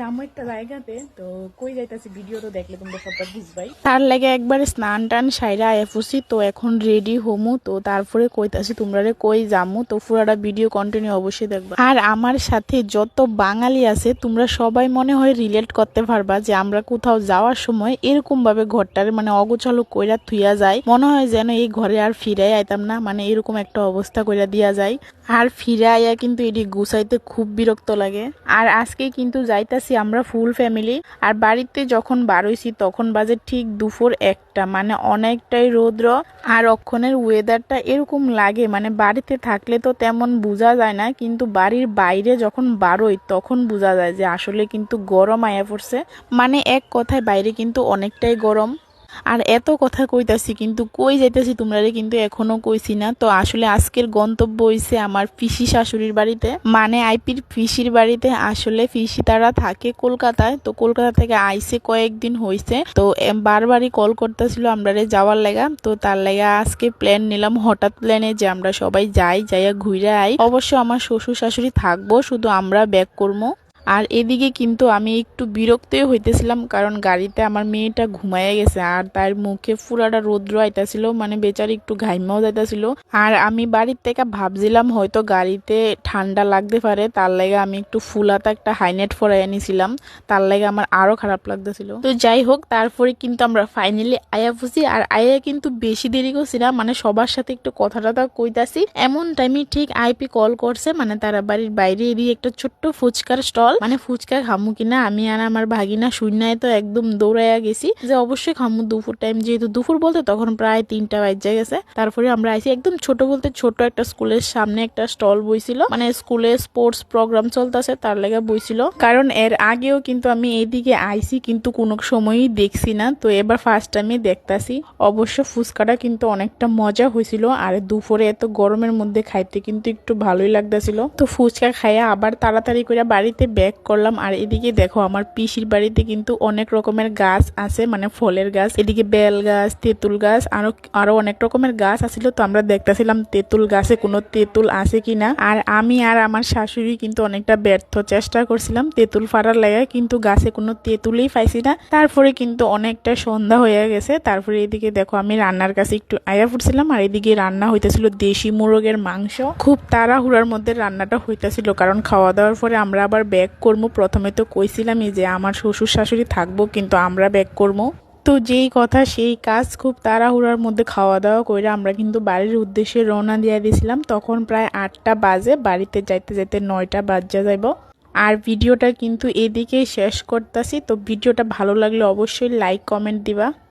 যাবো একটা জায়গাতে, তো কই যাইতাছি ভিডিও তো দেখলে তোমরা সবটা বুঝবাই। তার লাগে একবারে স্নান টান সাইরা আইফুসি, তো এখন রেডি হমু, তো তারপরে কইতাছি তোমরা কই যামু, তো পুরাটা ভিডিও কন্টিনিউ অবশ্যই দেখবা। আর আমার সাথে যত বাঙালি আছে তোমরা সবাই মনে হয় রিলেট করতে পারবা যে আমরা কোথাও যাওয়ার সময় এরকম ভাবে ঘরটারে মানে অগোছালো কইরা থুইয়া যায়, মনে হয় যেন এই ঘরে আর ফিরে আইতাম না, মানে এরকম একটা অবস্থা কইরা দিয়া যায়। আর ফিরে আইয়া কিন্তু এটি গুছাইতে খুব বিরক্ত লাগে। আর আজকে কিন্তু যাইতাছি আমরা ফুল ফ্যামিলি। আর বাড়িতে যখন বারইছি তখন বাজে ঠিক দুপুর 1টা, মানে অনেকটাই রৌদ্র। আর অক্ষণের ওয়েদারটা এরকম লাগে, মানে বাড়িতে থাকলে তো তেমন বোঝা যায় না, কিন্তু বাড়ির বাইরে যখন বারোই তখন বোঝা যায় যে আসলে কিন্তু গরম আয়া পড়ছে। মানে এক কথায় বাইরে কিন্তু অনেকটাই গরম। আর এত কথা কইতাছি কিন্তু কই যাইতাছি তোমরা কিন্তু এখনো কইছি না। তো আসলে আজকের গন্তব্য হইছে আমার পিসি শাশুড়ির বাড়িতে, মানে আইপির পিসির বাড়িতে। আসলে পিসি তারা থাকে কলকাতায়, তো কলকাতা থেকে আইসে কয়েকদিন হইছে, তো বারবারই কল করতেছিল আমরা যাওয়ার লাগা। তো তার লাগা আজকে প্ল্যান নিলাম, হঠাৎ প্ল্যানে যে আমরা সবাই যাইয়া ঘুরে আই। অবশ্য আমার শ্বশুর শাশুড়ি থাকবো, শুধু আমরা ব্যাক করবো। আর এদিকে কিন্তু আমি একটু বিরক্তই হইতেছিলাম, কারণ গাড়িতে আমার মেয়েটা ঘুমাইয়া গেছে আর তার মুখে পুরাটা রৌদ্র আইতাছিল, মানে বেচারি একটু ঘাইমাও যাইতাছিল। আর আমি বাড়ির থেকে ভাবছিলাম হয়তো গাড়িতে ঠান্ডা লাগতে পারে, তার লাগে আমি একটু ফুলাতা একটা হাইনেট পরাইয়া নিছিলাম, তার লাগে আমার আরো খারাপ লাগতেছিল। তো যাই হোক, তারপরে কিন্তু আমরা ফাইনালি আয়া পৌঁছি। আর আয়া কিন্তু বেশি দেরি করছি না, মানে সবার সাথে একটু কথা টথা কইতাছি, এমন টাইমে ঠিক আইপি কল করছে, মানে তারা বাড়ির বাইরে এদিকে একটা ছোট্ট ফুচকার স্টল, মানে ফুচকা খামু কিনা আমি আর আমার ভাগিনা শূন্যায় তো একদম দৌড়াইয়া গেছি যে অবশ্যই খামু। দুপুর টাইম, যেহেতু দুপুর বলতে তখন প্রায় 3টা বাজে গেছে। তারপরে আমরা আইসি একদম ছোট বলতে ছোট একটা স্কুলের সামনে একটা স্টল বইছিল, মানে স্কুলে স্পোর্টস প্রোগ্রাম চলতেছে তার লেগে বইছিল। কারণ এর আগেও কিন্তু আমি এইদিকে আইসি কিন্তু কোনো সময়ই দেখছি না, তো এবার ফার্স্ট টাইমে দেখতাছি। অবশ্য ফুচকাটা কিন্তু অনেকটা মজা হয়েছিল, আর দুপুরে এত গরমের মধ্যে খাইতে কিন্তু একটু ভালোই লাগতেছিল। তো ফুচকা খাইয়া আবার তাড়াতাড়ি করে বাড়িতে ব্যাক করলাম। আর এদিকে দেখো আমার পিসির বাড়িতে কিন্তু অনেক রকমের গাছ আছে, মানে ফলের গাছ, এদিকে বেল গাছ, তেঁতুল গাছ, আরো অনেক রকমের গাছ আছিল। তো আমরা দেখতেছিলাম তেঁতুল গাছে কোনো তেঁতুল আছে কিনা। আর আমি আর আমার শাশুড়ি কিন্তু অনেকটা ব্যর্থ চেষ্টা করছিলাম তেঁতুল ফাড়ার লাগে, কিন্তু গাছে কোনো তেঁতুলই পাইছি না। তারপরে কিন্তু অনেকটা সন্ধ্যা হয়ে গেছে। তারপরে এদিকে দেখো আমি রান্নার কাছে একটু আয়া ফুটছিলাম, আর এদিকে রান্না হইতেছিল দেশি মুরগের মাংস। খুব তাড়াহুড়ার মধ্যে রান্নাটা হইতেছিল, কারণ খাওয়া দাওয়ার পরে আমরা আবার ব্যাক করবো। প্রথমে তো কইছিলামই যে আমার শ্বশুর শাশুড়ি থাকবো, কিন্তু আমরা ব্যাক করবো। তো যেই কথা সেই কাজ, খুব তাড়াহুড়ার মধ্যে খাওয়া দাওয়া করে আমরা কিন্তু বাড়ির উদ্দেশ্যে রওনা দিয়ে দিয়েছিলাম। তখন প্রায় 8টা বাজে, বাড়িতে যাইতে যাইতে 9টা বাজে যাইব। আর ভিডিওটা কিন্তু এদিকেই শেষ করতেছি। তো ভিডিওটা ভালো লাগলে অবশ্যই লাইক কমেন্ট দিবা।